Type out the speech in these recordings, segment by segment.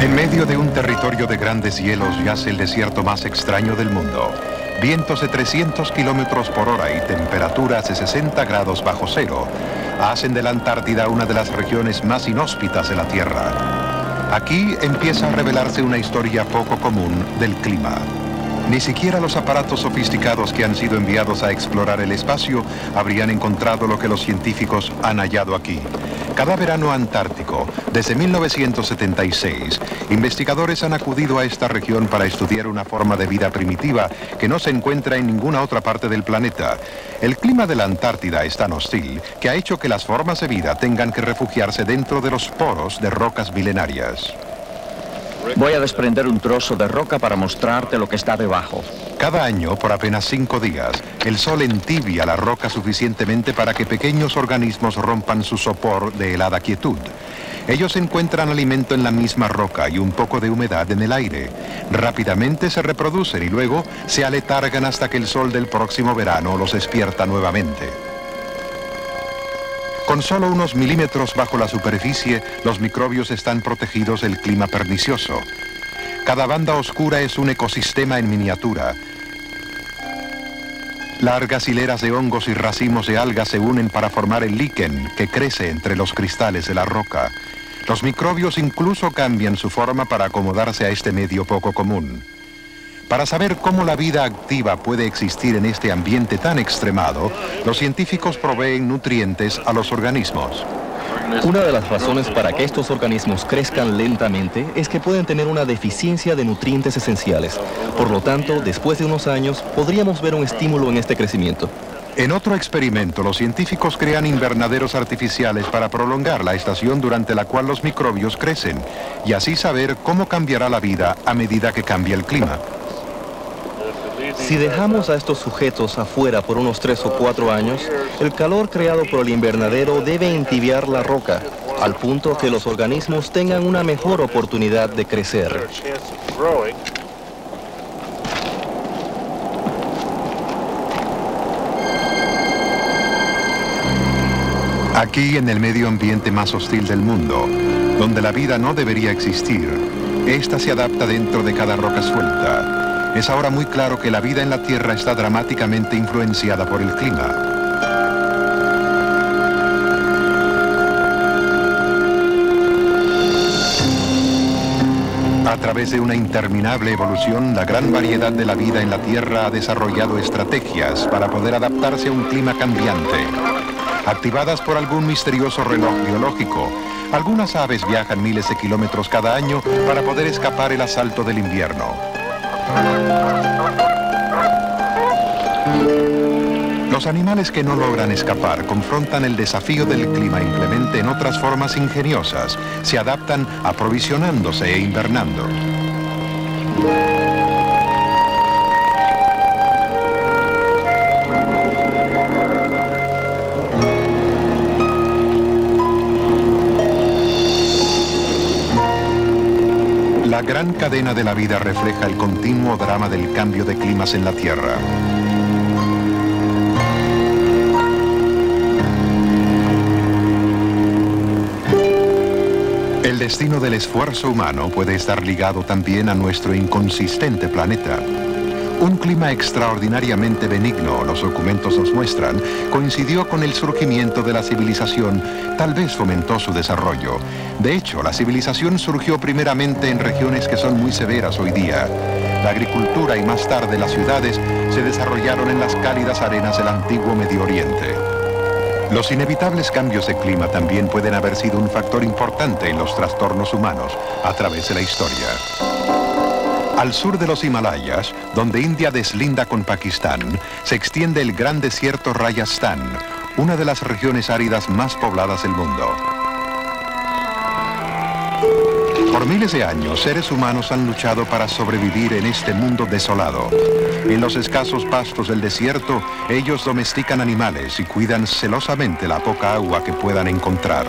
En medio de un territorio de grandes hielos yace el desierto más extraño del mundo. Vientos de 300 kilómetros por hora y temperaturas de 60 grados bajo cero hacen de la Antártida una de las regiones más inhóspitas de la Tierra. Aquí empieza a revelarse una historia poco común del clima. Ni siquiera los aparatos sofisticados que han sido enviados a explorar el espacio habrían encontrado lo que los científicos han hallado aquí. Cada verano antártico, desde 1976, investigadores han acudido a esta región para estudiar una forma de vida primitiva que no se encuentra en ninguna otra parte del planeta. El clima de la Antártida es tan hostil que ha hecho que las formas de vida tengan que refugiarse dentro de los poros de rocas milenarias. Voy a desprender un trozo de roca para mostrarte lo que está debajo. Cada año, por apenas 5 días, el sol entibia la roca suficientemente para que pequeños organismos rompan su sopor de helada quietud. Ellos encuentran alimento en la misma roca y un poco de humedad en el aire. Rápidamente se reproducen y luego se aletargan hasta que el sol del próximo verano los despierta nuevamente. Con solo unos milímetros bajo la superficie, los microbios están protegidos del clima pernicioso. Cada banda oscura es un ecosistema en miniatura. Largas hileras de hongos y racimos de algas se unen para formar el líquen que crece entre los cristales de la roca. Los microbios incluso cambian su forma para acomodarse a este medio poco común. Para saber cómo la vida activa puede existir en este ambiente tan extremado, los científicos proveen nutrientes a los organismos. Una de las razones para que estos organismos crezcan lentamente es que pueden tener una deficiencia de nutrientes esenciales. Por lo tanto, después de unos años, podríamos ver un estímulo en este crecimiento. En otro experimento, los científicos crean invernaderos artificiales para prolongar la estación durante la cual los microbios crecen, y así saber cómo cambiará la vida a medida que cambia el clima. Si dejamos a estos sujetos afuera por unos 3 o 4 años, el calor creado por el invernadero debe entibiar la roca, al punto que los organismos tengan una mejor oportunidad de crecer. Aquí, en el medio ambiente más hostil del mundo, donde la vida no debería existir, esta se adapta dentro de cada roca suelta. Es ahora muy claro que la vida en la Tierra está dramáticamente influenciada por el clima. A través de una interminable evolución, la gran variedad de la vida en la Tierra ha desarrollado estrategias para poder adaptarse a un clima cambiante. Activadas por algún misterioso reloj biológico, algunas aves viajan miles de kilómetros cada año para poder escapar el asalto del invierno. Los animales que no logran escapar confrontan el desafío del clima e implementan otras formas ingeniosas. Se adaptan aprovisionándose e invernando. La gran cadena de la vida refleja el continuo drama del cambio de climas en la Tierra. El destino del esfuerzo humano puede estar ligado también a nuestro inconsistente planeta. Un clima extraordinariamente benigno, los documentos nos muestran, coincidió con el surgimiento de la civilización, tal vez fomentó su desarrollo. De hecho, la civilización surgió primeramente en regiones que son muy severas hoy día. La agricultura y más tarde las ciudades se desarrollaron en las cálidas arenas del antiguo Medio Oriente. Los inevitables cambios de clima también pueden haber sido un factor importante en los trastornos humanos a través de la historia. Al sur de los Himalayas, donde India deslinda con Pakistán, se extiende el gran desierto Rajasthan, una de las regiones áridas más pobladas del mundo. Por miles de años, seres humanos han luchado para sobrevivir en este mundo desolado. En los escasos pastos del desierto, ellos domestican animales y cuidan celosamente la poca agua que puedan encontrar.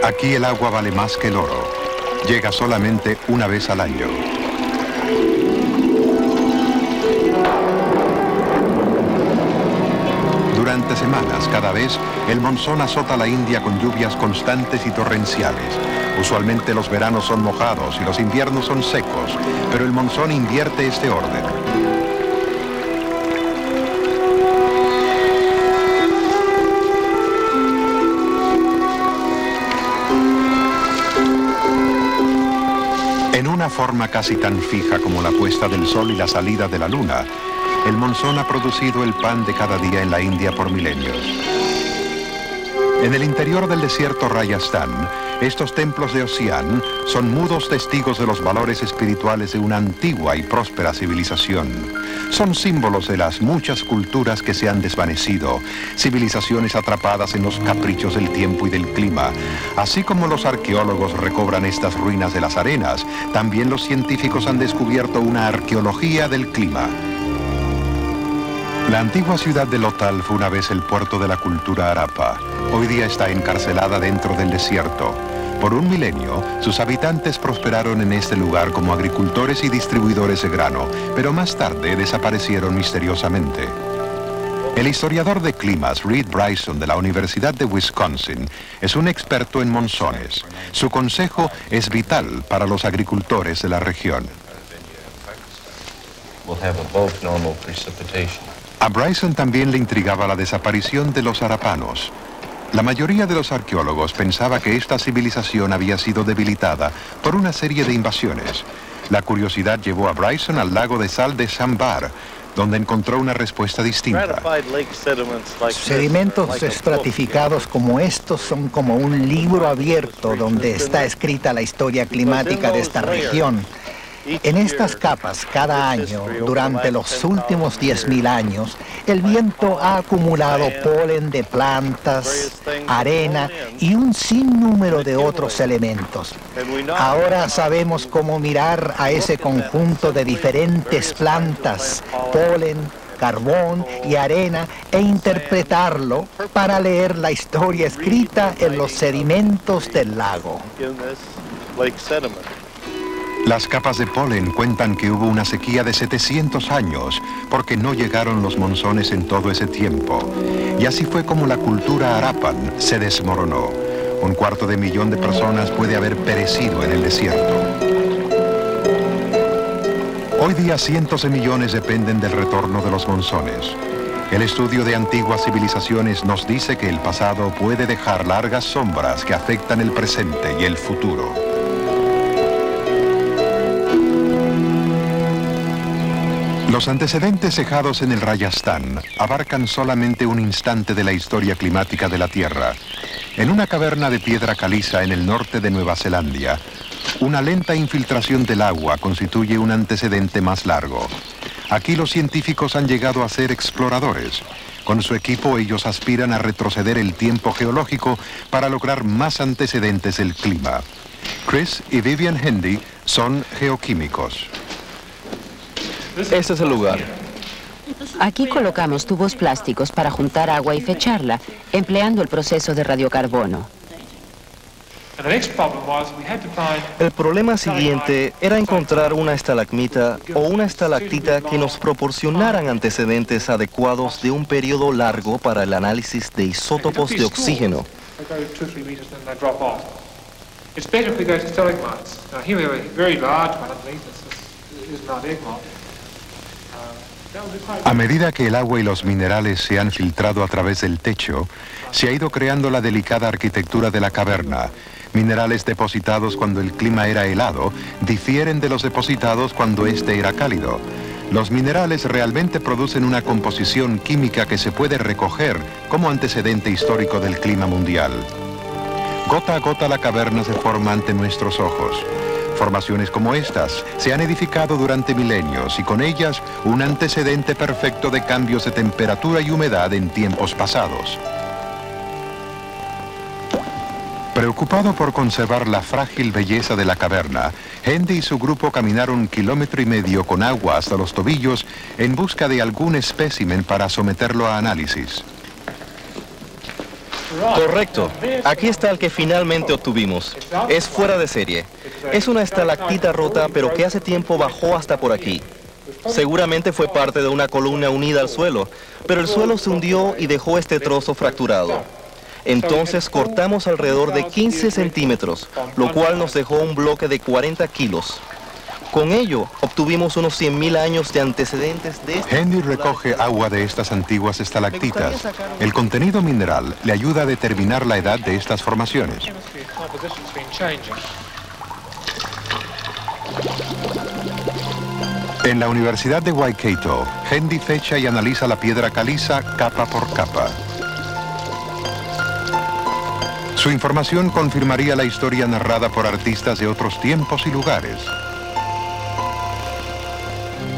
Aquí el agua vale más que el oro. Llega solamente una vez al año. Durante semanas, cada vez, el monzón azota la India con lluvias constantes y torrenciales. Usualmente los veranos son mojados y los inviernos son secos, pero el monzón invierte este orden. En una forma casi tan fija como la puesta del sol y la salida de la luna, el monzón ha producido el pan de cada día en la India por milenios. En el interior del desierto Rajasthan, estos templos de Osian son mudos testigos de los valores espirituales de una antigua y próspera civilización. Son símbolos de las muchas culturas que se han desvanecido, civilizaciones atrapadas en los caprichos del tiempo y del clima. Así como los arqueólogos recobran estas ruinas de las arenas, también los científicos han descubierto una arqueología del clima. La antigua ciudad de Lothal fue una vez el puerto de la cultura Harappa. Hoy día está encarcelada dentro del desierto. Por un milenio, sus habitantes prosperaron en este lugar como agricultores y distribuidores de grano, pero más tarde desaparecieron misteriosamente. El historiador de climas Reed Bryson de la Universidad de Wisconsin es un experto en monzones. Su consejo es vital para los agricultores de la región. A Bryson también le intrigaba la desaparición de los harapanos. La mayoría de los arqueólogos pensaba que esta civilización había sido debilitada por una serie de invasiones. La curiosidad llevó a Bryson al lago de sal de Sambar, donde encontró una respuesta distinta. Sedimentos estratificados como estos son como un libro abierto donde está escrita la historia climática de esta región. En estas capas, cada año, durante los últimos 10.000 años, el viento ha acumulado polen de plantas, arena y un sinnúmero de otros elementos. Ahora sabemos cómo mirar a ese conjunto de diferentes plantas, polen, carbón y arena e interpretarlo para leer la historia escrita en los sedimentos del lago. Las capas de polen cuentan que hubo una sequía de 700 años porque no llegaron los monzones en todo ese tiempo. Y así fue como la cultura Harappan se desmoronó. 250.000 de personas puede haber perecido en el desierto. Hoy día cientos de millones dependen del retorno de los monzones. El estudio de antiguas civilizaciones nos dice que el pasado puede dejar largas sombras que afectan el presente y el futuro. Los antecedentes cejados en el Rajasthan abarcan solamente un instante de la historia climática de la Tierra. En una caverna de piedra caliza en el norte de Nueva Zelanda, una lenta infiltración del agua constituye un antecedente más largo. Aquí los científicos han llegado a ser exploradores. Con su equipo ellos aspiran a retroceder el tiempo geológico para lograr más antecedentes del clima. Chris y Vivian Hendy son geoquímicos. Este es el lugar. Aquí colocamos tubos plásticos para juntar agua y fecharla, empleando el proceso de radiocarbono. El problema siguiente era encontrar una estalagmita o una estalactita que nos proporcionaran antecedentes adecuados de un periodo largo para el análisis de isótopos de oxígeno. A medida que el agua y los minerales se han filtrado a través del techo, se ha ido creando la delicada arquitectura de la caverna. Minerales depositados cuando el clima era helado difieren de los depositados cuando este era cálido. Los minerales realmente producen una composición química que se puede recoger como antecedente histórico del clima mundial. Gota a gota la caverna se forma ante nuestros ojos. Formaciones como estas se han edificado durante milenios y con ellas un antecedente perfecto de cambios de temperatura y humedad en tiempos pasados. Preocupado por conservar la frágil belleza de la caverna, Hendy y su grupo caminaron 1,5 kilómetros con agua hasta los tobillos en busca de algún espécimen para someterlo a análisis. Correcto. Aquí está el que finalmente obtuvimos. Es fuera de serie. Es una estalactita rota, pero que hace tiempo bajó hasta por aquí. Seguramente fue parte de una columna unida al suelo, pero el suelo se hundió y dejó este trozo fracturado. Entonces cortamos alrededor de 15 centímetros, lo cual nos dejó un bloque de 40 kilos. Con ello, obtuvimos unos 100.000 años de antecedentes de... Henry recoge agua de estas antiguas estalactitas. El contenido mineral le ayuda a determinar la edad de estas formaciones. En la Universidad de Waikato, Henry fecha y analiza la piedra caliza capa por capa. Su información confirmaría la historia narrada por artistas de otros tiempos y lugares.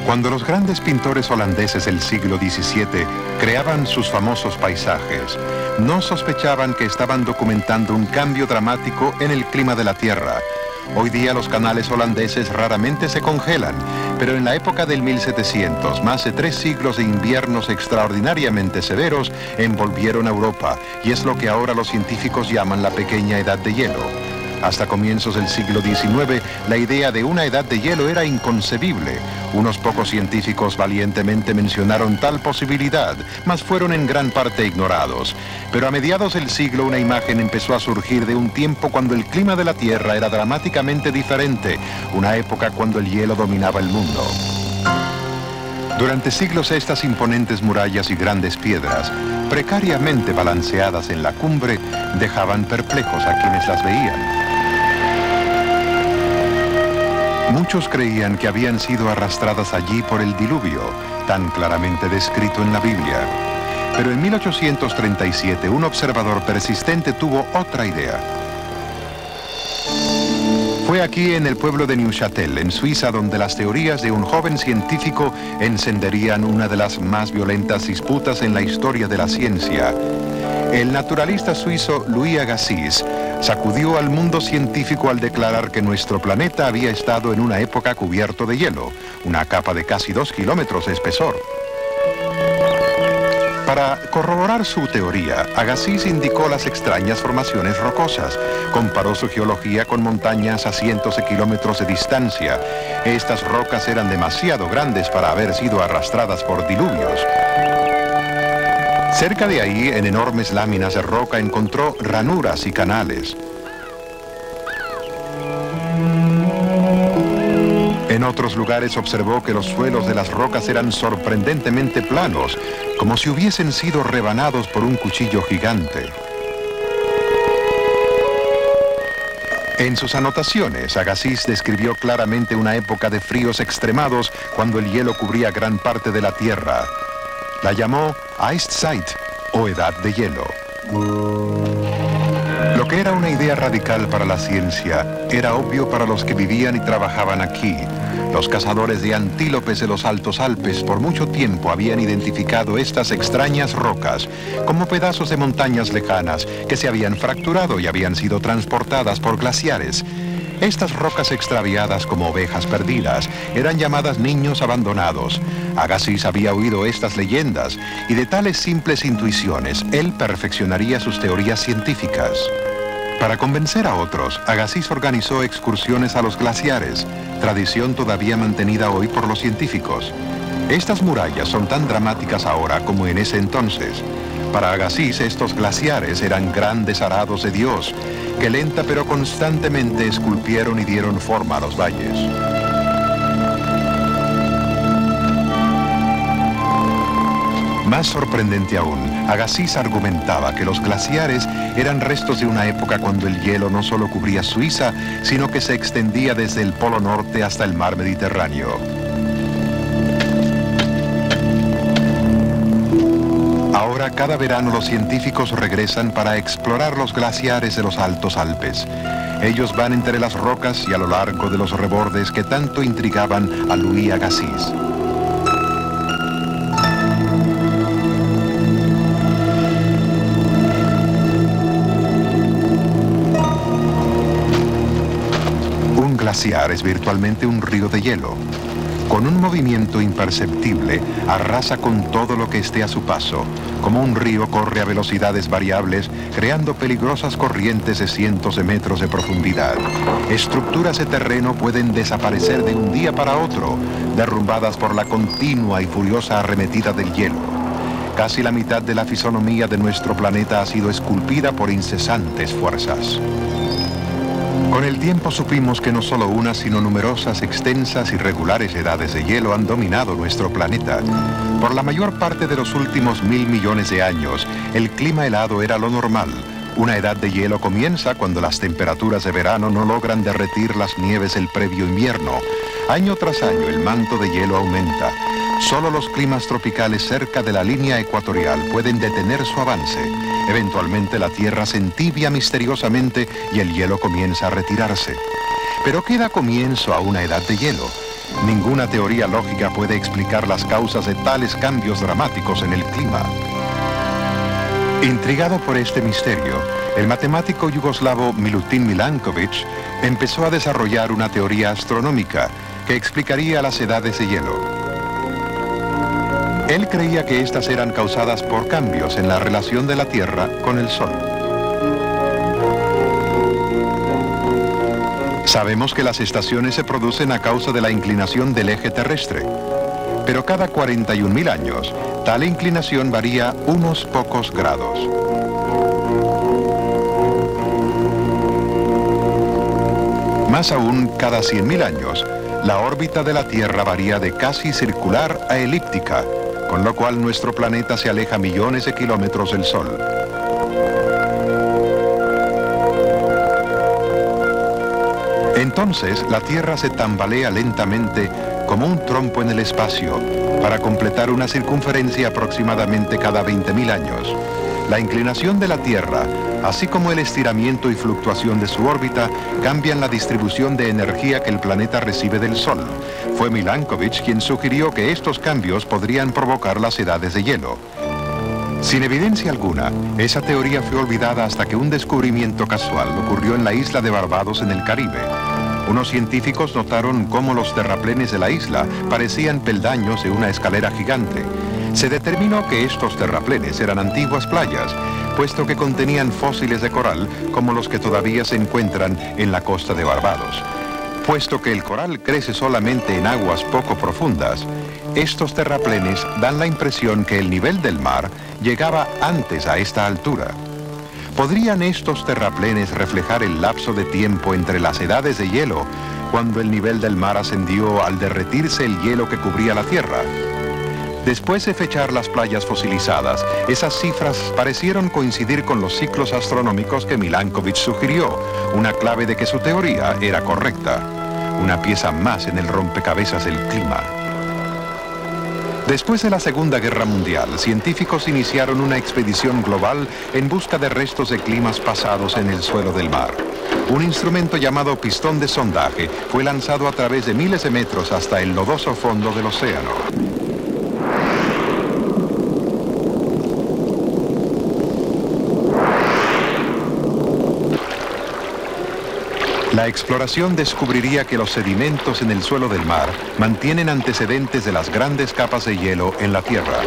Cuando los grandes pintores holandeses del siglo XVII creaban sus famosos paisajes, no sospechaban que estaban documentando un cambio dramático en el clima de la Tierra. Hoy día los canales holandeses raramente se congelan, pero en la época del 1700, más de 3 siglos de inviernos extraordinariamente severos envolvieron a Europa, y es lo que ahora los científicos llaman la pequeña edad de hielo. Hasta comienzos del siglo XIX, la idea de una edad de hielo era inconcebible. Unos pocos científicos valientemente mencionaron tal posibilidad, mas fueron en gran parte ignorados. Pero a mediados del siglo una imagen empezó a surgir de un tiempo cuando el clima de la Tierra era dramáticamente diferente, una época cuando el hielo dominaba el mundo. Durante siglos estas imponentes murallas y grandes piedras, precariamente balanceadas en la cumbre, dejaban perplejos a quienes las veían. Muchos creían que habían sido arrastradas allí por el diluvio, tan claramente descrito en la Biblia. Pero en 1837 un observador persistente tuvo otra idea. Fue aquí en el pueblo de Neuchâtel, en Suiza, donde las teorías de un joven científico encenderían una de las más violentas disputas en la historia de la ciencia. El naturalista suizo Louis Agassiz sacudió al mundo científico al declarar que nuestro planeta había estado en una época cubierto de hielo, una capa de casi 2 kilómetros de espesor. Para corroborar su teoría, Agassiz indicó las extrañas formaciones rocosas. Comparó su geología con montañas a cientos de kilómetros de distancia. Estas rocas eran demasiado grandes para haber sido arrastradas por diluvios. Cerca de ahí, en enormes láminas de roca, encontró ranuras y canales. En otros lugares observó que los suelos de las rocas eran sorprendentemente planos, como si hubiesen sido rebanados por un cuchillo gigante. En sus anotaciones, Agassiz describió claramente una época de fríos extremados cuando el hielo cubría gran parte de la Tierra. La llamó Eiszeit, o Edad de Hielo. Lo que era una idea radical para la ciencia, era obvio para los que vivían y trabajaban aquí. Los cazadores de antílopes de los Altos Alpes por mucho tiempo habían identificado estas extrañas rocas como pedazos de montañas lejanas que se habían fracturado y habían sido transportadas por glaciares. Estas rocas extraviadas como ovejas perdidas eran llamadas niños abandonados. Agassiz había oído estas leyendas y de tales simples intuiciones él perfeccionaría sus teorías científicas. Para convencer a otros, Agassiz organizó excursiones a los glaciares, tradición todavía mantenida hoy por los científicos. Estas murallas son tan dramáticas ahora como en ese entonces. Para Agassiz estos glaciares eran grandes arados de Dios, que lenta pero constantemente esculpieron y dieron forma a los valles. Más sorprendente aún, Agassiz argumentaba que los glaciares eran restos de una época cuando el hielo no solo cubría Suiza, sino que se extendía desde el Polo Norte hasta el mar Mediterráneo. Ahora, cada verano los científicos regresan para explorar los glaciares de los Altos Alpes. Ellos van entre las rocas y a lo largo de los rebordes que tanto intrigaban a Louis Agassiz. Un glaciar es virtualmente un río de hielo. Con un movimiento imperceptible, arrasa con todo lo que esté a su paso. Como un río corre a velocidades variables, creando peligrosas corrientes de cientos de metros de profundidad. Estructuras de terreno pueden desaparecer de un día para otro, derrumbadas por la continua y furiosa arremetida del hielo. Casi la mitad de la fisonomía de nuestro planeta ha sido esculpida por incesantes fuerzas. Con el tiempo supimos que no solo una, sino numerosas, extensas y regulares edades de hielo han dominado nuestro planeta. Por la mayor parte de los últimos 1000 millones de años, el clima helado era lo normal. Una edad de hielo comienza cuando las temperaturas de verano no logran derretir las nieves del previo invierno. Año tras año el manto de hielo aumenta. Solo los climas tropicales cerca de la línea ecuatorial pueden detener su avance. Eventualmente la Tierra se entibia misteriosamente y el hielo comienza a retirarse. Pero ¿qué da comienzo a una edad de hielo? Ninguna teoría lógica puede explicar las causas de tales cambios dramáticos en el clima. Intrigado por este misterio, el matemático yugoslavo Milutin Milankovic empezó a desarrollar una teoría astronómica que explicaría las edades de hielo. Él creía que estas eran causadas por cambios en la relación de la Tierra con el Sol. Sabemos que las estaciones se producen a causa de la inclinación del eje terrestre, pero cada 41.000 años, tal inclinación varía unos pocos grados. Más aún, cada 100.000 años, la órbita de la Tierra varía de casi circular a elíptica, con lo cual nuestro planeta se aleja millones de kilómetros del Sol. Entonces, la Tierra se tambalea lentamente como un trompo en el espacio, para completar una circunferencia aproximadamente cada 20.000 años. La inclinación de la Tierra, así como el estiramiento y fluctuación de su órbita, cambian la distribución de energía que el planeta recibe del Sol. Fue Milankovic quien sugirió que estos cambios podrían provocar las edades de hielo. Sin evidencia alguna, esa teoría fue olvidada hasta que un descubrimiento casual ocurrió en la isla de Barbados en el Caribe. Unos científicos notaron cómo los terraplenes de la isla parecían peldaños de una escalera gigante. Se determinó que estos terraplenes eran antiguas playas, puesto que contenían fósiles de coral como los que todavía se encuentran en la costa de Barbados. Puesto que el coral crece solamente en aguas poco profundas, estos terraplenes dan la impresión que el nivel del mar llegaba antes a esta altura. ¿Podrían estos terraplenes reflejar el lapso de tiempo entre las edades de hielo, cuando el nivel del mar ascendió al derretirse el hielo que cubría la Tierra? Después de fechar las playas fosilizadas, esas cifras parecieron coincidir con los ciclos astronómicos que Milankovic sugirió, una clave de que su teoría era correcta, una pieza más en el rompecabezas del clima. Después de la Segunda Guerra Mundial, científicos iniciaron una expedición global en busca de restos de climas pasados en el suelo del mar. Un instrumento llamado pistón de sondaje fue lanzado a través de miles de metros hasta el lodoso fondo del océano. La exploración descubriría que los sedimentos en el suelo del mar mantienen antecedentes de las grandes capas de hielo en la Tierra.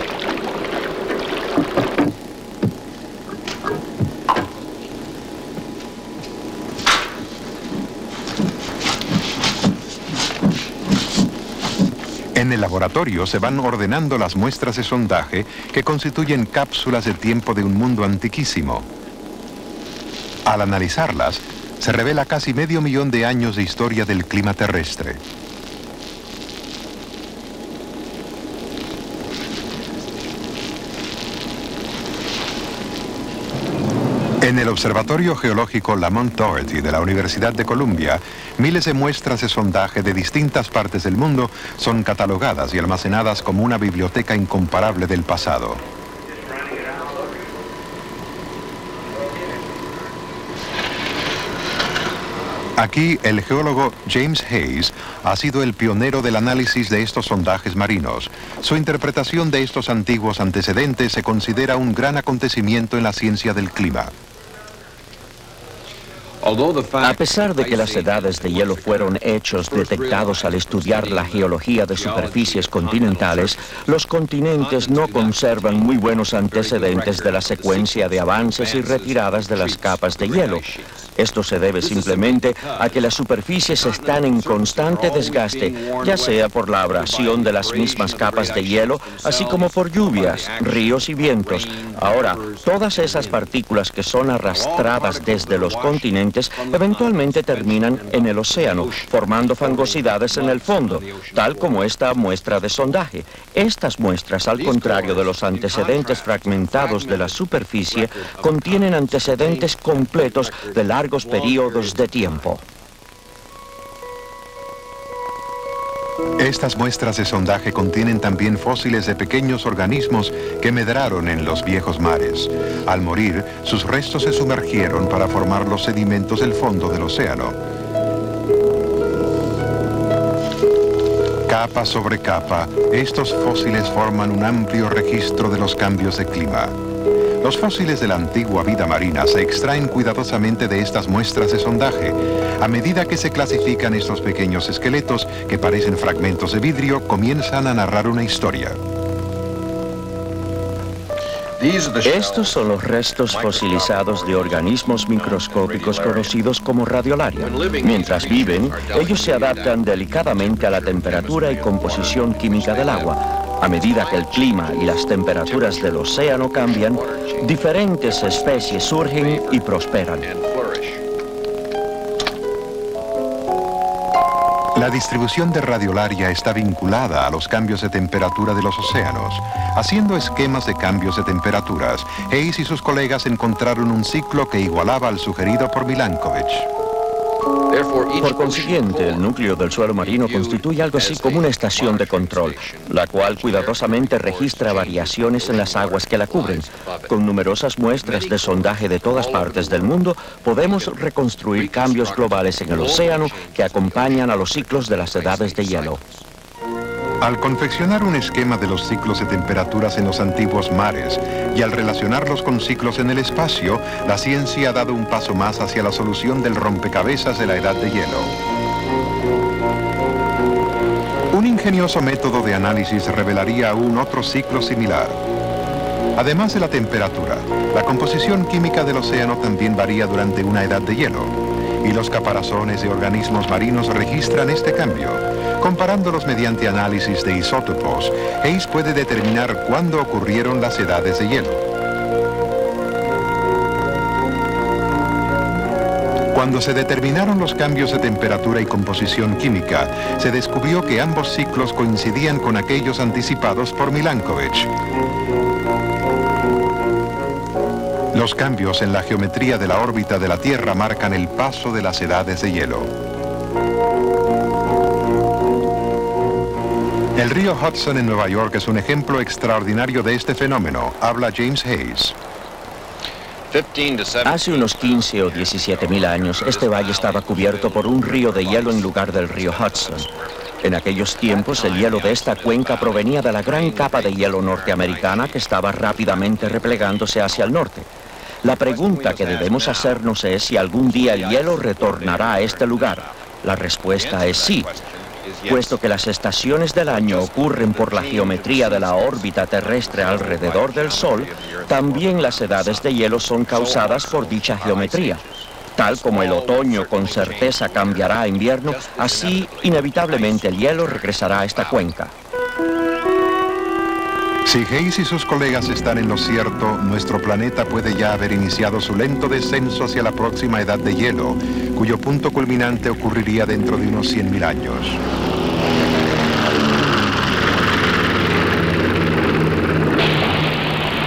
En el laboratorio se van ordenando las muestras de sondaje que constituyen cápsulas de tiempo de un mundo antiquísimo. Al analizarlas, se revela casi 500.000 de años de historia del clima terrestre. En el Observatorio Geológico Lamont Doherty de la Universidad de Columbia, miles de muestras de sondaje de distintas partes del mundo son catalogadas y almacenadas como una biblioteca incomparable del pasado. Aquí, el geólogo James Hayes ha sido el pionero del análisis de estos sondajes marinos. Su interpretación de estos antiguos antecedentes se considera un gran acontecimiento en la ciencia del clima. A pesar de que las edades de hielo fueron hechos detectados al estudiar la geología de superficies continentales, los continentes no conservan muy buenos antecedentes de la secuencia de avances y retiradas de las capas de hielo. Esto se debe simplemente a que las superficies están en constante desgaste, ya sea por la abrasión de las mismas capas de hielo, así como por lluvias, ríos y vientos. Ahora, todas esas partículas que son arrastradas desde los continentes eventualmente terminan en el océano, formando fangosidades en el fondo, tal como esta muestra de sondaje. Estas muestras, al contrario de los antecedentes fragmentados de la superficie, contienen antecedentes completos de largos periodos de tiempo. Estas muestras de sondaje contienen también fósiles de pequeños organismos que medraron en los viejos mares. Al morir, sus restos se sumergieron para formar los sedimentos del fondo del océano. Capa sobre capa, estos fósiles forman un amplio registro de los cambios de clima. Los fósiles de la antigua vida marina se extraen cuidadosamente de estas muestras de sondaje. A medida que se clasifican estos pequeños esqueletos, que parecen fragmentos de vidrio, comienzan a narrar una historia. Estos son los restos fosilizados de organismos microscópicos conocidos como radiolaria. Mientras viven, ellos se adaptan delicadamente a la temperatura y composición química del agua. A medida que el clima y las temperaturas del océano cambian, diferentes especies surgen y prosperan. La distribución de radiolaria está vinculada a los cambios de temperatura de los océanos. Haciendo esquemas de cambios de temperaturas, Hayes y sus colegas encontraron un ciclo que igualaba al sugerido por Milankovitch. Por consiguiente, el núcleo del suelo marino constituye algo así como una estación de control, la cual cuidadosamente registra variaciones en las aguas que la cubren. Con numerosas muestras de sondaje de todas partes del mundo, podemos reconstruir cambios globales en el océano que acompañan a los ciclos de las edades de hielo. Al confeccionar un esquema de los ciclos de temperaturas en los antiguos mares y al relacionarlos con ciclos en el espacio, la ciencia ha dado un paso más hacia la solución del rompecabezas de la edad de hielo. Un ingenioso método de análisis revelaría aún otro ciclo similar. Además de la temperatura, la composición química del océano también varía durante una edad de hielo, y los caparazones de organismos marinos registran este cambio. Comparándolos mediante análisis de isótopos, Hayes puede determinar cuándo ocurrieron las edades de hielo. Cuando se determinaron los cambios de temperatura y composición química, se descubrió que ambos ciclos coincidían con aquellos anticipados por Milankovitch. Los cambios en la geometría de la órbita de la Tierra marcan el paso de las edades de hielo. El río Hudson en Nueva York es un ejemplo extraordinario de este fenómeno, habla James Hayes. Hace unos 15 o 17 mil años, este valle estaba cubierto por un río de hielo en lugar del río Hudson. En aquellos tiempos, el hielo de esta cuenca provenía de la gran capa de hielo norteamericana que estaba rápidamente replegándose hacia el norte. La pregunta que debemos hacernos es si algún día el hielo retornará a este lugar. La respuesta es sí. Puesto que las estaciones del año ocurren por la geometría de la órbita terrestre alrededor del Sol, también las edades de hielo son causadas por dicha geometría. Tal como el otoño con certeza cambiará a invierno, así inevitablemente el hielo regresará a esta cuenca. Si Hayes y sus colegas están en lo cierto, nuestro planeta puede ya haber iniciado su lento descenso hacia la próxima edad de hielo, cuyo punto culminante ocurriría dentro de unos 100.000 años.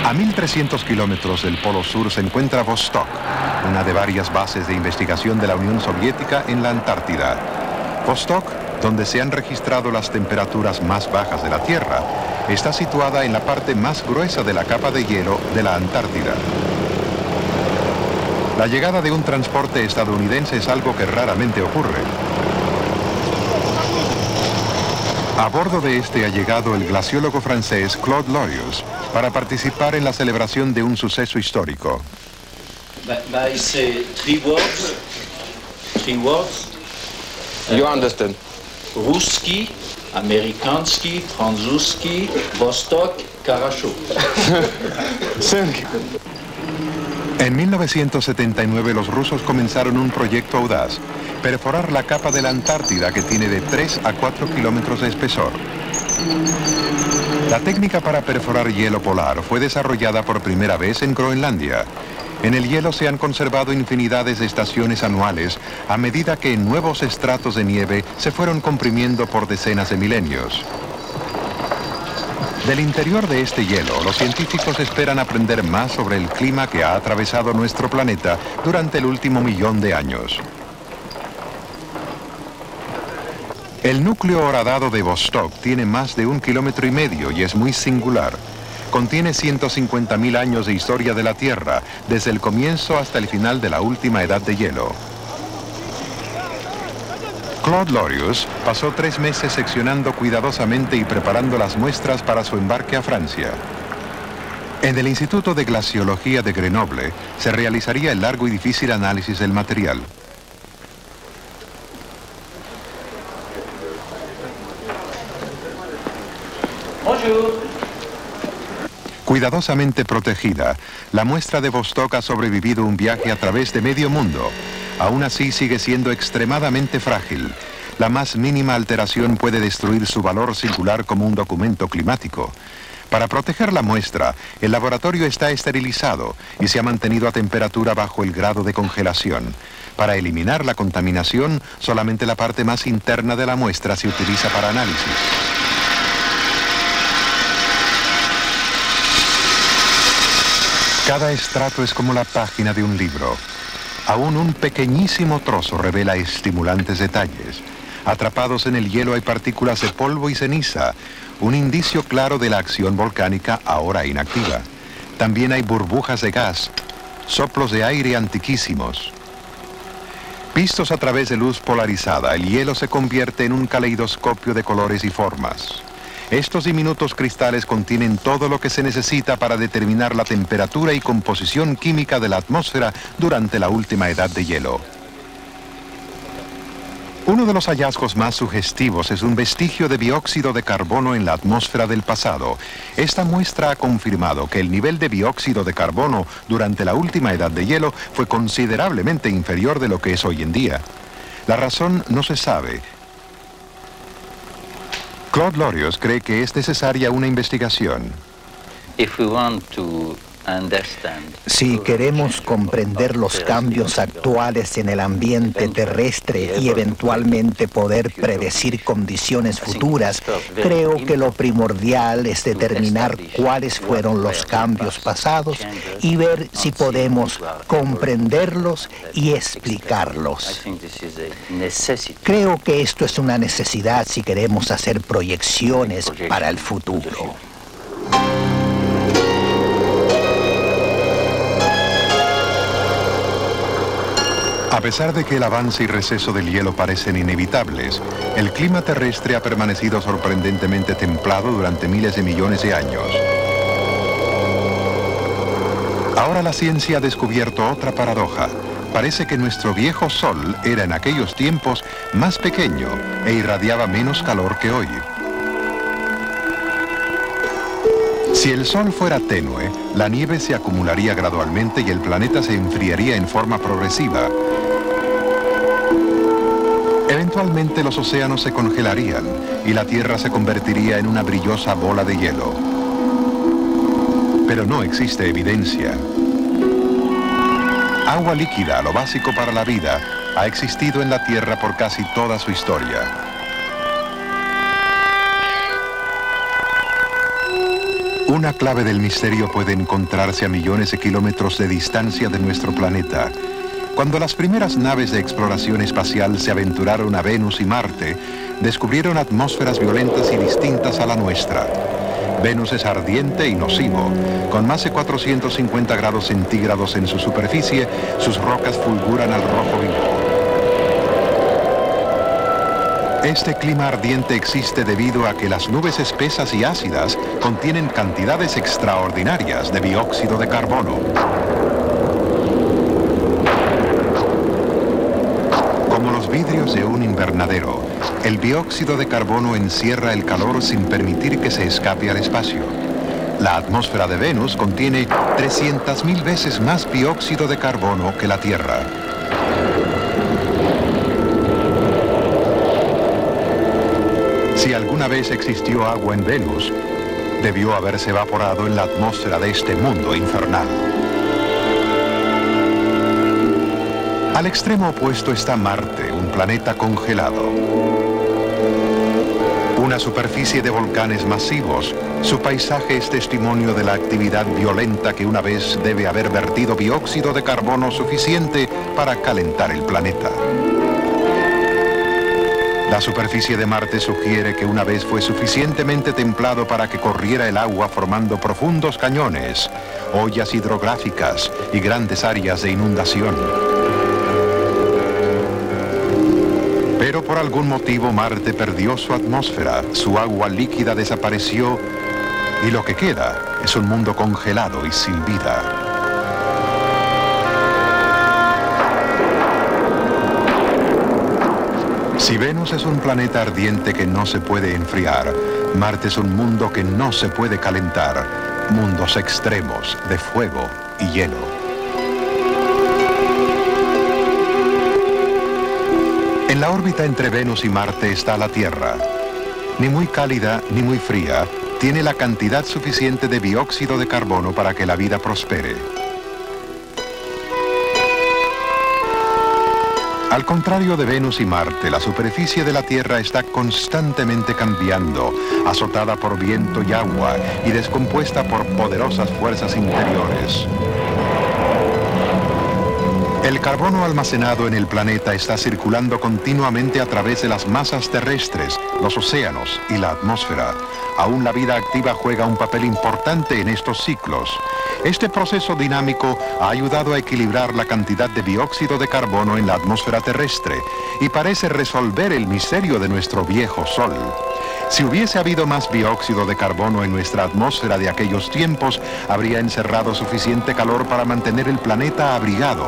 A 1.300 kilómetros del Polo Sur se encuentra Vostok, una de varias bases de investigación de la Unión Soviética en la Antártida. Vostok, donde se han registrado las temperaturas más bajas de la Tierra, está situada en la parte más gruesa de la capa de hielo de la Antártida. La llegada de un transporte estadounidense es algo que raramente ocurre. A bordo de este ha llegado el glaciólogo francés Claude Lorius para participar en la celebración de un suceso histórico. By say 3 words, three words. You understand? Ruski, Amerikanski, Franzuski, Vostok, Karachov. En 1979 los rusos comenzaron un proyecto audaz, perforar la capa de la Antártida que tiene de 3 a 4 kilómetros de espesor. La técnica para perforar hielo polar fue desarrollada por primera vez en Groenlandia. En el hielo se han conservado infinidades de estaciones anuales a medida que nuevos estratos de nieve se fueron comprimiendo por decenas de milenios. Del interior de este hielo, los científicos esperan aprender más sobre el clima que ha atravesado nuestro planeta durante el último 1.000.000 de años. El núcleo horadado de Vostok tiene más de 1,5 kilómetros y es muy singular. Contiene 150.000 años de historia de la Tierra, desde el comienzo hasta el final de la última edad de hielo. Claude Lorius pasó 3 meses seccionando cuidadosamente y preparando las muestras para su embarque a Francia. En el Instituto de Glaciología de Grenoble se realizaría el largo y difícil análisis del material. Cuidadosamente protegida, la muestra de Vostok ha sobrevivido un viaje a través de medio mundo. Aún así sigue siendo extremadamente frágil. La más mínima alteración puede destruir su valor singular como un documento climático. Para proteger la muestra, el laboratorio está esterilizado y se ha mantenido a temperatura bajo el grado de congelación. Para eliminar la contaminación, solamente la parte más interna de la muestra se utiliza para análisis. Cada estrato es como la página de un libro. Aún un pequeñísimo trozo revela estimulantes detalles. Atrapados en el hielo hay partículas de polvo y ceniza, un indicio claro de la acción volcánica ahora inactiva. También hay burbujas de gas, soplos de aire antiquísimos. Vistos a través de luz polarizada, el hielo se convierte en un caleidoscopio de colores y formas. Estos diminutos cristales contienen todo lo que se necesita para determinar la temperatura y composición química de la atmósfera durante la última edad de hielo. Uno de los hallazgos más sugestivos es un vestigio de dióxido de carbono en la atmósfera del pasado. Esta muestra ha confirmado que el nivel de dióxido de carbono durante la última edad de hielo fue considerablemente inferior de lo que es hoy en día. La razón no se sabe. Claude Lorius cree que es necesaria una investigación. Si queremos comprender los cambios actuales en el ambiente terrestre y eventualmente poder predecir condiciones futuras, creo que lo primordial es determinar cuáles fueron los cambios pasados y ver si podemos comprenderlos y explicarlos. Creo que esto es una necesidad si queremos hacer proyecciones para el futuro. A pesar de que el avance y receso del hielo parecen inevitables, el clima terrestre ha permanecido sorprendentemente templado durante miles de millones de años. Ahora la ciencia ha descubierto otra paradoja. Parece que nuestro viejo Sol era en aquellos tiempos más pequeño e irradiaba menos calor que hoy. Si el Sol fuera tenue, la nieve se acumularía gradualmente y el planeta se enfriaría en forma progresiva. Eventualmente los océanos se congelarían y la Tierra se convertiría en una brillosa bola de hielo. Pero no existe evidencia. Agua líquida, lo básico para la vida, ha existido en la Tierra por casi toda su historia. Una clave del misterio puede encontrarse a millones de kilómetros de distancia de nuestro planeta. Cuando las primeras naves de exploración espacial se aventuraron a Venus y Marte, descubrieron atmósferas violentas y distintas a la nuestra. Venus es ardiente y nocivo. Con más de 450 grados centígrados en su superficie, sus rocas fulguran al rojo vivo. Este clima ardiente existe debido a que las nubes espesas y ácidas contienen cantidades extraordinarias de dióxido de carbono. Como los vidrios de un invernadero, el dióxido de carbono encierra el calor sin permitir que se escape al espacio. La atmósfera de Venus contiene 300.000 veces más dióxido de carbono que la Tierra. Si alguna vez existió agua en Venus, debió haberse evaporado en la atmósfera de este mundo infernal. Al extremo opuesto está Marte, un planeta congelado. Una superficie de volcanes masivos. Su paisaje es testimonio de la actividad violenta que una vez debe haber vertido dióxido de carbono suficiente para calentar el planeta. La superficie de Marte sugiere que una vez fue suficientemente templado para que corriera el agua formando profundos cañones, ollas hidrográficas y grandes áreas de inundación. Pero por algún motivo Marte perdió su atmósfera, su agua líquida desapareció y lo que queda es un mundo congelado y sin vida. Si Venus es un planeta ardiente que no se puede enfriar, Marte es un mundo que no se puede calentar, mundos extremos de fuego y hielo. En la órbita entre Venus y Marte está la Tierra. Ni muy cálida ni muy fría, tiene la cantidad suficiente de dióxido de carbono para que la vida prospere. Al contrario de Venus y Marte, la superficie de la Tierra está constantemente cambiando, azotada por viento y agua y descompuesta por poderosas fuerzas interiores. El carbono almacenado en el planeta está circulando continuamente a través de las masas terrestres, los océanos y la atmósfera. Aún la vida activa juega un papel importante en estos ciclos. Este proceso dinámico ha ayudado a equilibrar la cantidad de dióxido de carbono en la atmósfera terrestre y parece resolver el misterio de nuestro viejo Sol. Si hubiese habido más dióxido de carbono en nuestra atmósfera de aquellos tiempos, habría encerrado suficiente calor para mantener el planeta abrigado.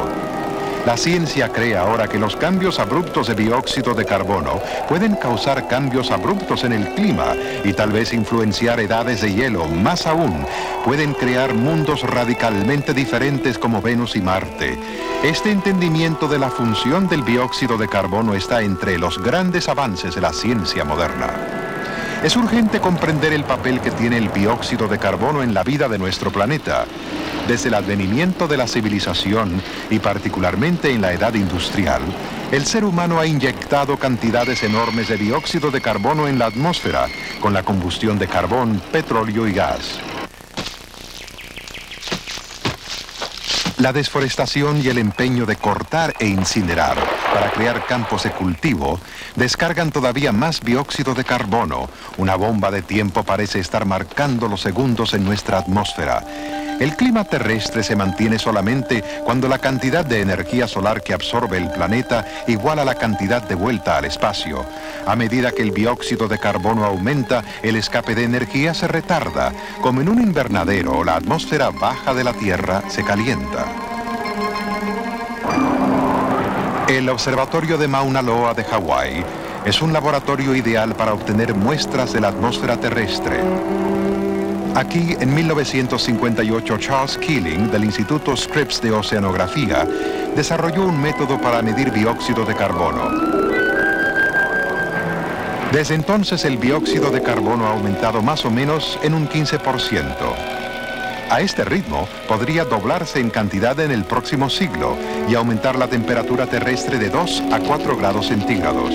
La ciencia cree ahora que los cambios abruptos de dióxido de carbono pueden causar cambios abruptos en el clima y tal vez influenciar edades de hielo. Más aún, pueden crear mundos radicalmente diferentes como Venus y Marte. Este entendimiento de la función del dióxido de carbono está entre los grandes avances de la ciencia moderna. Es urgente comprender el papel que tiene el dióxido de carbono en la vida de nuestro planeta. Desde el advenimiento de la civilización y particularmente en la edad industrial, el ser humano ha inyectado cantidades enormes de dióxido de carbono en la atmósfera con la combustión de carbón, petróleo y gas. La desforestación y el empeño de cortar e incinerar para crear campos de cultivo descargan todavía más dióxido de carbono. Una bomba de tiempo parece estar marcando los segundos en nuestra atmósfera. El clima terrestre se mantiene solamente cuando la cantidad de energía solar que absorbe el planeta iguala la cantidad de vuelta al espacio. A medida que el dióxido de carbono aumenta, el escape de energía se retarda. Como en un invernadero, la atmósfera baja de la Tierra se calienta. El Observatorio de Mauna Loa de Hawái es un laboratorio ideal para obtener muestras de la atmósfera terrestre. Aquí, en 1958, Charles Keeling, del Instituto Scripps de Oceanografía, desarrolló un método para medir dióxido de carbono. Desde entonces, el dióxido de carbono ha aumentado más o menos en un 15%. A este ritmo, podría doblarse en cantidad en el próximo siglo y aumentar la temperatura terrestre de 2 a 4 grados centígrados.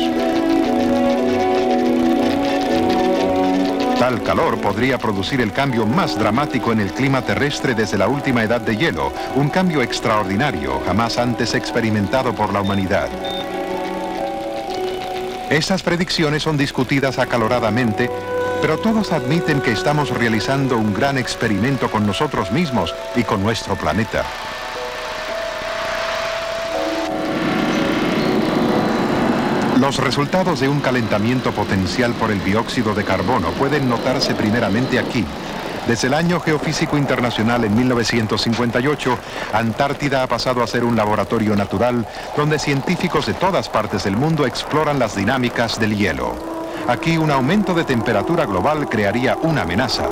Tal calor podría producir el cambio más dramático en el clima terrestre desde la última edad de hielo, un cambio extraordinario, jamás antes experimentado por la humanidad. Estas predicciones son discutidas acaloradamente, pero todos admiten que estamos realizando un gran experimento con nosotros mismos y con nuestro planeta. Los resultados de un calentamiento potencial por el dióxido de carbono pueden notarse primeramente aquí. Desde el Año Geofísico Internacional en 1958, Antártida ha pasado a ser un laboratorio natural donde científicos de todas partes del mundo exploran las dinámicas del hielo. Aquí un aumento de temperatura global crearía una amenaza.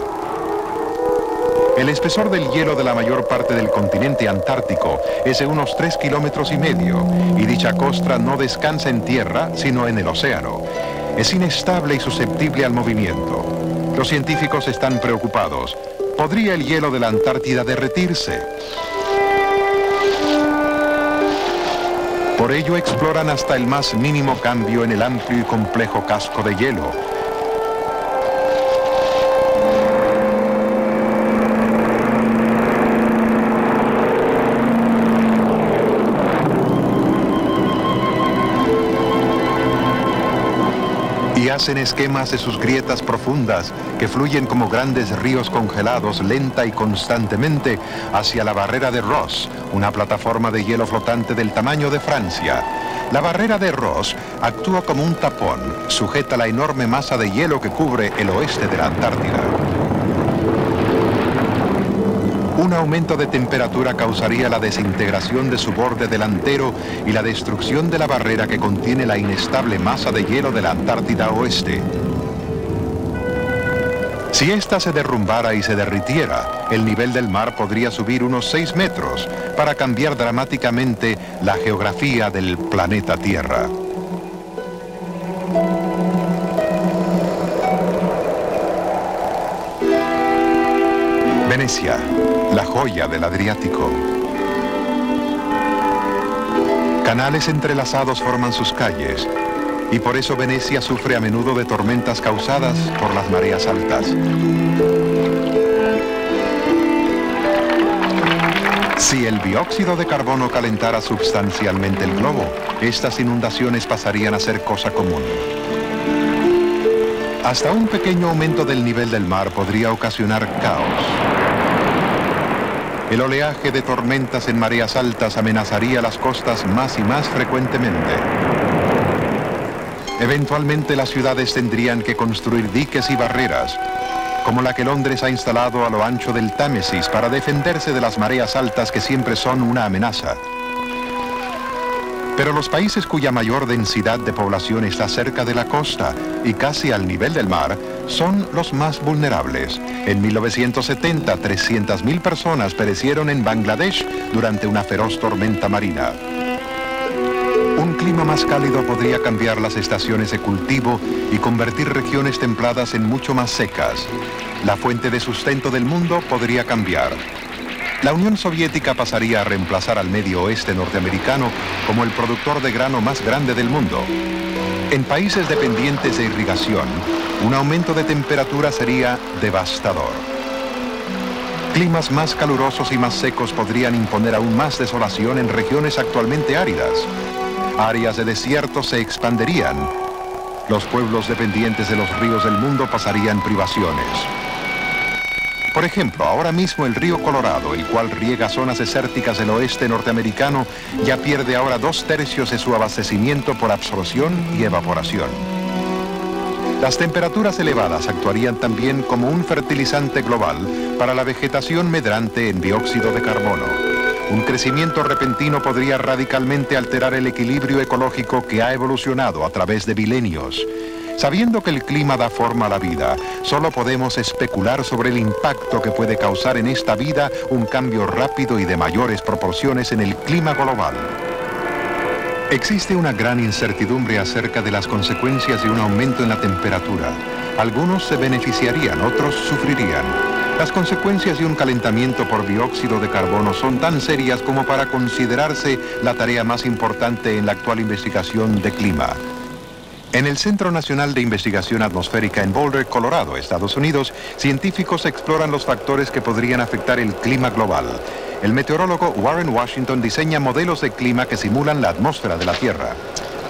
El espesor del hielo de la mayor parte del continente antártico es de unos 3,5 kilómetros y dicha costra no descansa en tierra, sino en el océano. Es inestable y susceptible al movimiento. Los científicos están preocupados. ¿Podría el hielo de la Antártida derretirse? Por ello exploran hasta el más mínimo cambio en el amplio y complejo casco de hielo. Y hacen esquemas de sus grietas profundas que fluyen como grandes ríos congelados lenta y constantemente hacia la barrera de Ross, una plataforma de hielo flotante del tamaño de Francia. La barrera de Ross actúa como un tapón, sujeta la enorme masa de hielo que cubre el oeste de la Antártida. Un aumento de temperatura causaría la desintegración de su borde delantero y la destrucción de la barrera que contiene la inestable masa de hielo de la Antártida Oeste. Si ésta se derrumbara y se derritiera, el nivel del mar podría subir unos 6 metros para cambiar dramáticamente la geografía del planeta Tierra. Venecia, la joya del Adriático. Canales entrelazados forman sus calles, y por eso Venecia sufre a menudo de tormentas causadas por las mareas altas. Si el dióxido de carbono calentara sustancialmente el globo, estas inundaciones pasarían a ser cosa común. Hasta un pequeño aumento del nivel del mar podría ocasionar caos. El oleaje de tormentas en mareas altas amenazaría las costas más y más frecuentemente. Eventualmente las ciudades tendrían que construir diques y barreras, como la que Londres ha instalado a lo ancho del Támesis para defenderse de las mareas altas que siempre son una amenaza. Pero los países cuya mayor densidad de población está cerca de la costa y casi al nivel del mar son los más vulnerables. En 1970, 300.000 personas perecieron en Bangladesh durante una feroz tormenta marina. Un clima más cálido podría cambiar las estaciones de cultivo y convertir regiones templadas en mucho más secas. La fuente de sustento del mundo podría cambiar. La Unión Soviética pasaría a reemplazar al Medio Oeste norteamericano como el productor de grano más grande del mundo. En países dependientes de irrigación, un aumento de temperatura sería devastador. Climas más calurosos y más secos podrían imponer aún más desolación en regiones actualmente áridas. Áreas de desierto se expanderían. Los pueblos dependientes de los ríos del mundo pasarían privaciones. Por ejemplo, ahora mismo el río Colorado, el cual riega zonas desérticas del oeste norteamericano, ya pierde ahora 2/3 de su abastecimiento por absorción y evaporación. Las temperaturas elevadas actuarían también como un fertilizante global para la vegetación medrante en dióxido de carbono. Un crecimiento repentino podría radicalmente alterar el equilibrio ecológico que ha evolucionado a través de milenios. Sabiendo que el clima da forma a la vida, solo podemos especular sobre el impacto que puede causar en esta vida un cambio rápido y de mayores proporciones en el clima global. Existe una gran incertidumbre acerca de las consecuencias de un aumento en la temperatura. Algunos se beneficiarían, otros sufrirían. Las consecuencias de un calentamiento por dióxido de carbono son tan serias como para considerarse la tarea más importante en la actual investigación de clima. En el Centro Nacional de Investigación Atmosférica en Boulder, Colorado, Estados Unidos, científicos exploran los factores que podrían afectar el clima global. El meteorólogo Warren Washington diseña modelos de clima que simulan la atmósfera de la Tierra.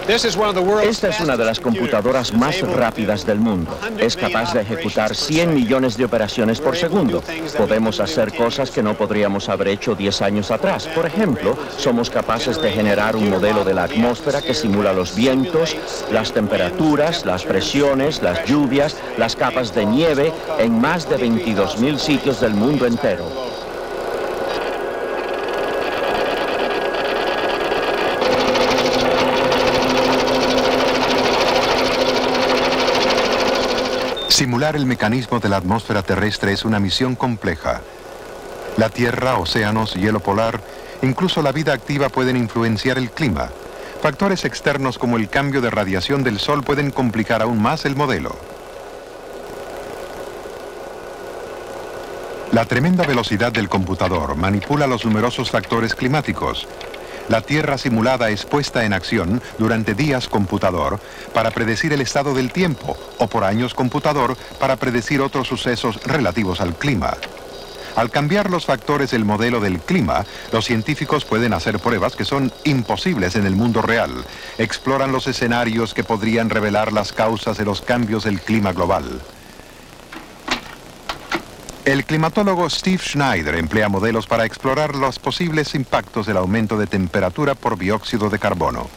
Esta es una de las computadoras más rápidas del mundo. Es capaz de ejecutar 100 millones de operaciones por segundo. Podemos hacer cosas que no podríamos haber hecho 10 años atrás. Por ejemplo, somos capaces de generar un modelo de la atmósfera que simula los vientos, las temperaturas, las presiones, las lluvias, las capas de nieve en más de 22.000 sitios del mundo entero. Simular el mecanismo de la atmósfera terrestre es una misión compleja. La Tierra, océanos, hielo polar, incluso la vida activa pueden influenciar el clima. Factores externos como el cambio de radiación del Sol pueden complicar aún más el modelo. La tremenda velocidad del computador manipula los numerosos factores climáticos. La Tierra simulada es puesta en acción durante días computador para predecir el estado del tiempo o por años computador para predecir otros sucesos relativos al clima. Al cambiar los factores del modelo del clima, los científicos pueden hacer pruebas que son imposibles en el mundo real. Exploran los escenarios que podrían revelar las causas de los cambios del clima global. El climatólogo Steve Schneider emplea modelos para explorar los posibles impactos del aumento de temperatura por dióxido de carbono.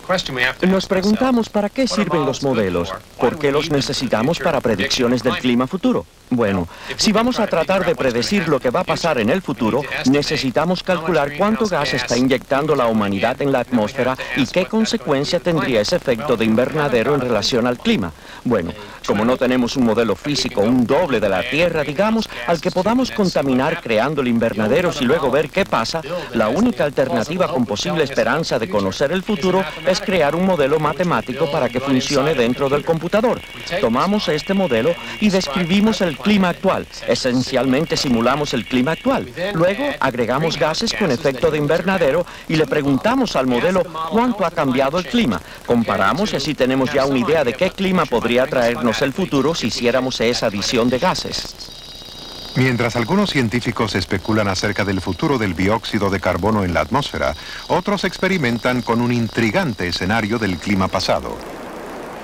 Nos preguntamos para qué sirven los modelos, por qué los necesitamos para predicciones del clima futuro. Bueno, si vamos a tratar de predecir lo que va a pasar en el futuro, necesitamos calcular cuánto gas está inyectando la humanidad en la atmósfera y qué consecuencia tendría ese efecto de invernadero en relación al clima. Bueno, como no tenemos un modelo físico, un doble de la Tierra, digamos, al que podamos contaminar creando el invernadero y luego ver qué pasa, la única alternativa con posible esperanza de conocer el futuro es crear un modelo matemático para que funcione dentro del computador. Tomamos este modelo y describimos el clima actual. Esencialmente simulamos el clima actual. Luego agregamos gases con efecto de invernadero y le preguntamos al modelo cuánto ha cambiado el clima. Comparamos y así tenemos ya una idea de qué clima podría traernos el futuro si hiciéramos esa adición de gases. Mientras algunos científicos especulan acerca del futuro del dióxido de carbono en la atmósfera, otros experimentan con un intrigante escenario del clima pasado.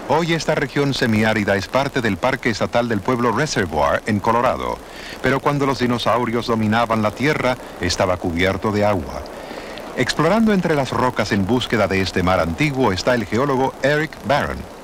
Hoy esta región semiárida es parte del Parque Estatal del Pueblo Reservoir en Colorado, pero cuando los dinosaurios dominaban la Tierra, estaba cubierto de agua. Explorando entre las rocas en búsqueda de este mar antiguo está el geólogo Eric Barron.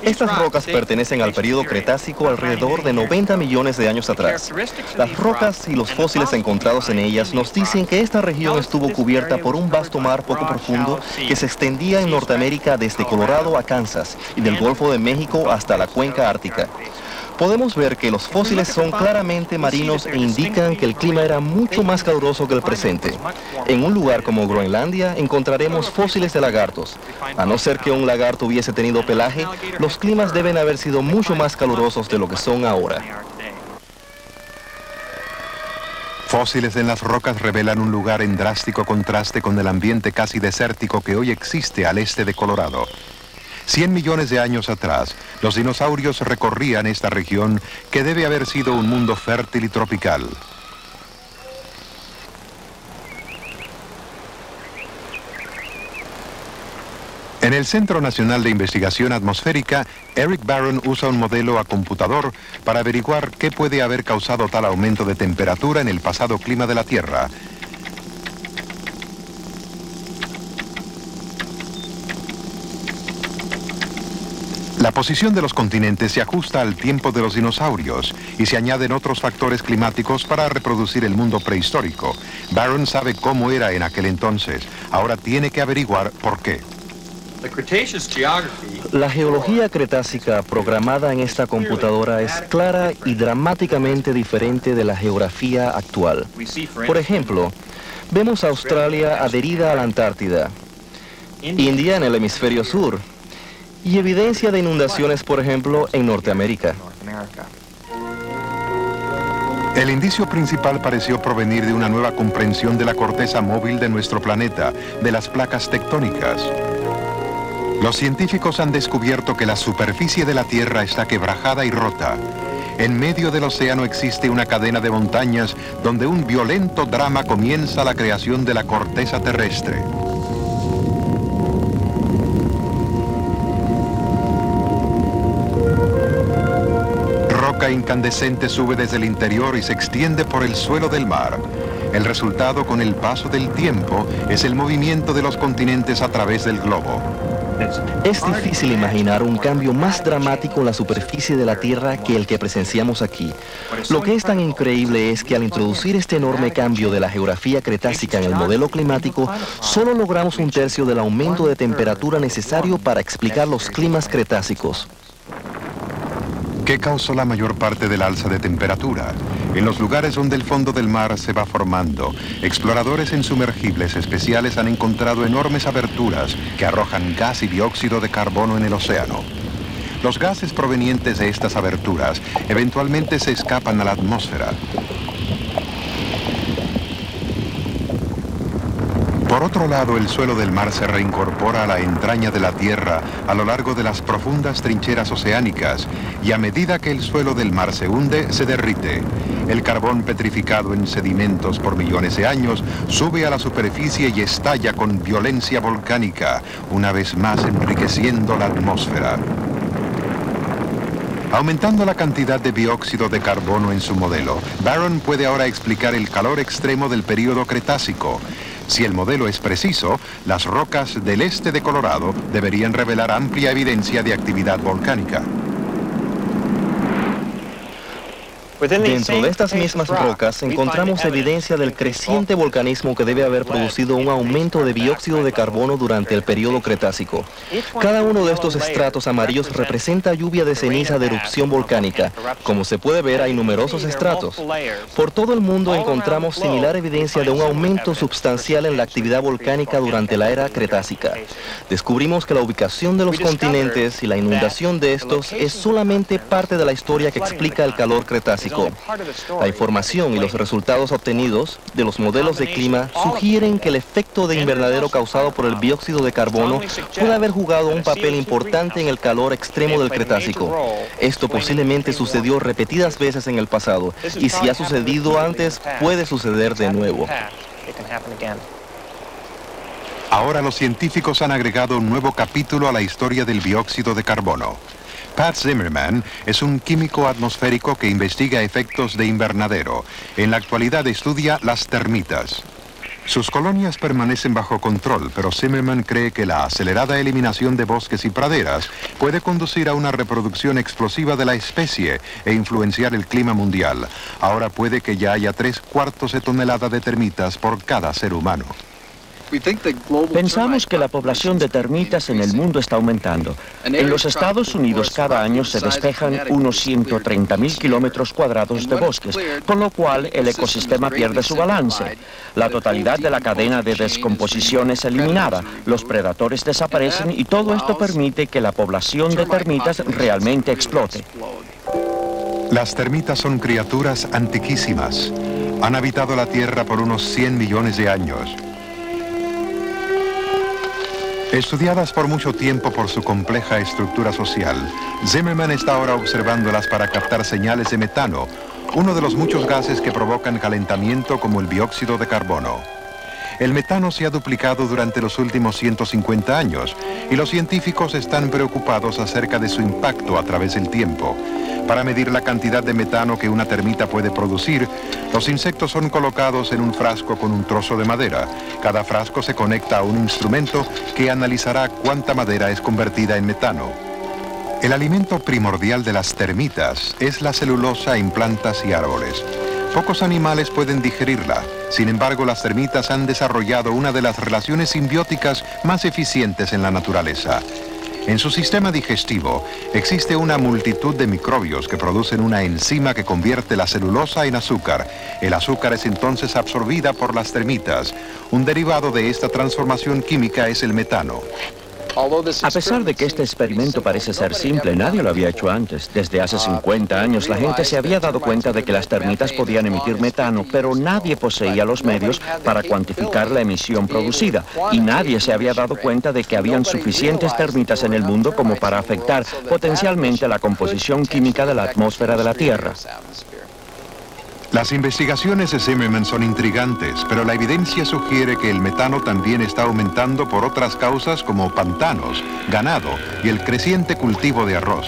Estas rocas pertenecen al período Cretácico alrededor de 90 millones de años atrás. Las rocas y los fósiles encontrados en ellas nos dicen que esta región estuvo cubierta por un vasto mar poco profundo que se extendía en Norteamérica desde Colorado a Kansas y del Golfo de México hasta la cuenca ártica. Podemos ver que los fósiles son claramente marinos e indican que el clima era mucho más caluroso que el presente. En un lugar como Groenlandia encontraremos fósiles de lagartos. A no ser que un lagarto hubiese tenido pelaje, los climas deben haber sido mucho más calurosos de lo que son ahora. Fósiles en las rocas revelan un lugar en drástico contraste con el ambiente casi desértico que hoy existe al este de Colorado. 100 millones de años atrás, los dinosaurios recorrían esta región que debe haber sido un mundo fértil y tropical. En el Centro Nacional de Investigación Atmosférica, Eric Barron usa un modelo a computador para averiguar qué puede haber causado tal aumento de temperatura en el pasado clima de la Tierra. La posición de los continentes se ajusta al tiempo de los dinosaurios y se añaden otros factores climáticos para reproducir el mundo prehistórico. Barron sabe cómo era en aquel entonces. Ahora tiene que averiguar por qué. La geología cretácica programada en esta computadora es clara y dramáticamente diferente de la geografía actual. Por ejemplo, vemos a Australia adherida a la Antártida, India en el hemisferio sur, y evidencia de inundaciones, por ejemplo, en Norteamérica. El indicio principal pareció provenir de una nueva comprensión de la corteza móvil de nuestro planeta, de las placas tectónicas. Los científicos han descubierto que la superficie de la Tierra está quebrajada y rota. En medio del océano existe una cadena de montañas donde un violento drama comienza la creación de la corteza terrestre. roca incandescente sube desde el interior y se extiende por el suelo del mar. El resultado con el paso del tiempo es el movimiento de los continentes a través del globo. Es difícil imaginar un cambio más dramático en la superficie de la Tierra que el que presenciamos aquí. Lo que es tan increíble es que al introducir este enorme cambio de la geografía cretácica en el modelo climático, solo logramos 1/3 del aumento de temperatura necesario para explicar los climas cretácicos. ¿Qué causó la mayor parte del alza de temperatura? En los lugares donde el fondo del mar se va formando, exploradores en sumergibles especiales han encontrado enormes aberturas que arrojan gas y dióxido de carbono en el océano. Los gases provenientes de estas aberturas eventualmente se escapan a la atmósfera. Por otro lado, el suelo del mar se reincorpora a la entraña de la Tierra a lo largo de las profundas trincheras oceánicas y a medida que el suelo del mar se hunde, se derrite. El carbón petrificado en sedimentos por millones de años sube a la superficie y estalla con violencia volcánica, una vez más enriqueciendo la atmósfera. Aumentando la cantidad de dióxido de carbono en su modelo, Barron puede ahora explicar el calor extremo del período Cretácico. Si el modelo es preciso, las rocas del este de Colorado deberían revelar amplia evidencia de actividad volcánica. Dentro de estas mismas rocas encontramos evidencia del creciente volcanismo que debe haber producido un aumento de dióxido de carbono durante el período Cretácico. Cada uno de estos estratos amarillos representa lluvia de ceniza de erupción volcánica. Como se puede ver, hay numerosos estratos. Por todo el mundo encontramos similar evidencia de un aumento sustancial en la actividad volcánica durante la era Cretácica. Descubrimos que la ubicación de los continentes y la inundación de estos es solamente parte de la historia que explica el calor Cretácico. La información y los resultados obtenidos de los modelos de clima sugieren que el efecto de invernadero causado por el dióxido de carbono puede haber jugado un papel importante en el calor extremo del Cretácico. Esto posiblemente sucedió repetidas veces en el pasado, y si ha sucedido antes, puede suceder de nuevo. Ahora los científicos han agregado un nuevo capítulo a la historia del dióxido de carbono. Pat Zimmerman es un químico atmosférico que investiga efectos de invernadero. En la actualidad estudia las termitas. Sus colonias permanecen bajo control, pero Zimmerman cree que la acelerada eliminación de bosques y praderas puede conducir a una reproducción explosiva de la especie e influenciar el clima mundial. Ahora puede que ya haya 3/4 de tonelada de termitas por cada ser humano. Pensamos que la población de termitas en el mundo está aumentando. En los Estados Unidos cada año se despejan unos 130.000 kilómetros cuadrados de bosques, con lo cual el ecosistema pierde su balance. La totalidad de la cadena de descomposición es eliminada, los predadores desaparecen y todo esto permite que la población de termitas realmente explote. Las termitas son criaturas antiquísimas. Han habitado la Tierra por unos 100 millones de años. Estudiadas por mucho tiempo por su compleja estructura social, Zimmerman está ahora observándolas para captar señales de metano, uno de los muchos gases que provocan calentamiento como el dióxido de carbono. El metano se ha duplicado durante los últimos 150 años y los científicos están preocupados acerca de su impacto a través del tiempo. Para medir la cantidad de metano que una termita puede producir, los insectos son colocados en un frasco con un trozo de madera. Cada frasco se conecta a un instrumento que analizará cuánta madera es convertida en metano. El alimento primordial de las termitas es la celulosa en plantas y árboles. Pocos animales pueden digerirla. Sin embargo, las termitas han desarrollado una de las relaciones simbióticas más eficientes en la naturaleza. En su sistema digestivo existe una multitud de microbios que producen una enzima que convierte la celulosa en azúcar. El azúcar es entonces absorbida por las termitas. Un derivado de esta transformación química es el metano. A pesar de que este experimento parece ser simple, nadie lo había hecho antes. Desde hace 50 años la gente se había dado cuenta de que las termitas podían emitir metano, pero nadie poseía los medios para cuantificar la emisión producida. Y nadie se había dado cuenta de que habían suficientes termitas en el mundo como para afectar potencialmente la composición química de la atmósfera de la Tierra. Las investigaciones de Zimmerman son intrigantes, pero la evidencia sugiere que el metano también está aumentando por otras causas como pantanos, ganado y el creciente cultivo de arroz.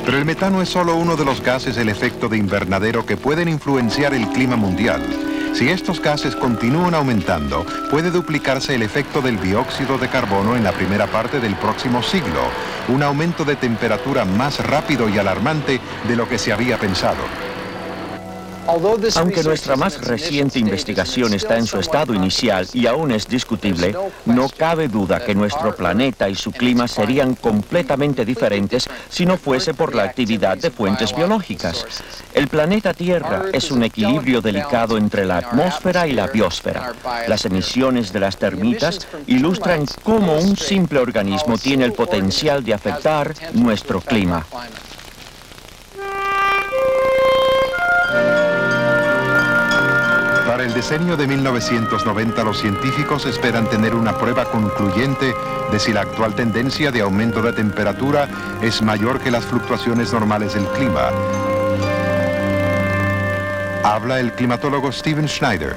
Pero el metano es solo uno de los gases del efecto de invernadero que pueden influenciar el clima mundial. Si estos gases continúan aumentando, puede duplicarse el efecto del dióxido de carbono en la primera parte del próximo siglo, un aumento de temperatura más rápido y alarmante de lo que se había pensado. Aunque nuestra más reciente investigación está en su estado inicial y aún es discutible, no cabe duda que nuestro planeta y su clima serían completamente diferentes si no fuese por la actividad de fuentes biológicas. El planeta Tierra es un equilibrio delicado entre la atmósfera y la biosfera. Las emisiones de las termitas ilustran cómo un simple organismo tiene el potencial de afectar nuestro clima. Para el decenio de 1990, los científicos esperan tener una prueba concluyente de si la actual tendencia de aumento de temperatura es mayor que las fluctuaciones normales del clima. Habla el climatólogo Steven Schneider.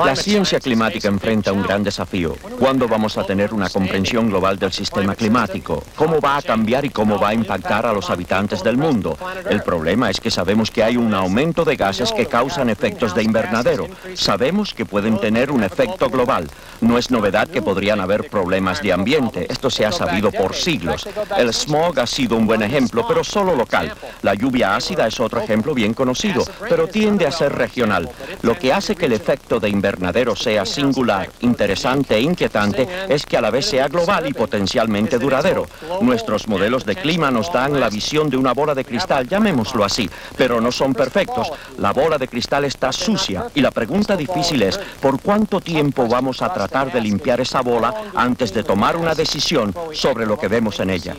La ciencia climática enfrenta un gran desafío. ¿Cuándo vamos a tener una comprensión global del sistema climático? ¿Cómo va a cambiar y cómo va a impactar a los habitantes del mundo? El problema es que sabemos que hay un aumento de gases que causan efectos de invernadero. Sabemos que pueden tener un efecto global. No es novedad que podrían haber problemas de ambiente. Esto se ha sabido por siglos. El smog ha sido un buen ejemplo, pero solo local. La lluvia ácida es otro ejemplo bien conocido, pero tiende a ser regional. Lo que hace que el efecto de invernadero sea singular, interesante e inquietante es que a la vez sea global y potencialmente duradero. Nuestros modelos de clima nos dan la visión de una bola de cristal, llamémoslo así, pero no son perfectos. La bola de cristal está sucia y la pregunta difícil es ¿por cuánto tiempo vamos a tratar de limpiar esa bola antes de tomar una decisión sobre lo que vemos en ella?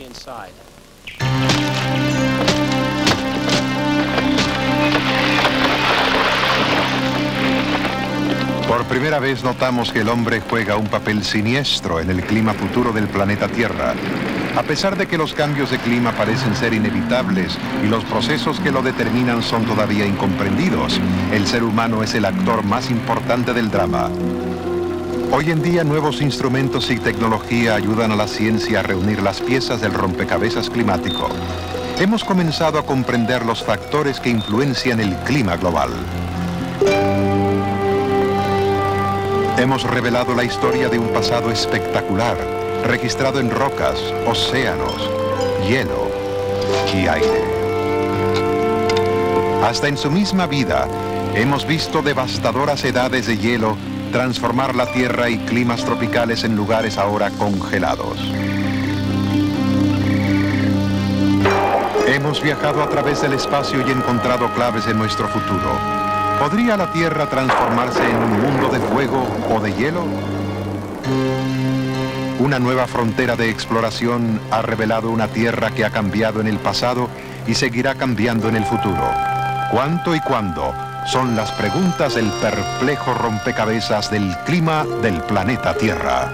Por primera vez notamos que el hombre juega un papel siniestro en el clima futuro del planeta Tierra. A pesar de que los cambios de clima parecen ser inevitables y los procesos que lo determinan son todavía incomprendidos, el ser humano es el actor más importante del drama. Hoy en día nuevos instrumentos y tecnología ayudan a la ciencia a reunir las piezas del rompecabezas climático. Hemos comenzado a comprender los factores que influencian el clima global. Hemos revelado la historia de un pasado espectacular, registrado en rocas, océanos, hielo y aire. Hasta en su misma vida, hemos visto devastadoras edades de hielo transformar la Tierra y climas tropicales en lugares ahora congelados. Hemos viajado a través del espacio y encontrado claves de nuestro futuro. ¿Podría la Tierra transformarse en un mundo de fuego o de hielo? Una nueva frontera de exploración ha revelado una Tierra que ha cambiado en el pasado y seguirá cambiando en el futuro. ¿Cuánto y cuándo? Son las preguntas del perplejo rompecabezas del clima del planeta Tierra.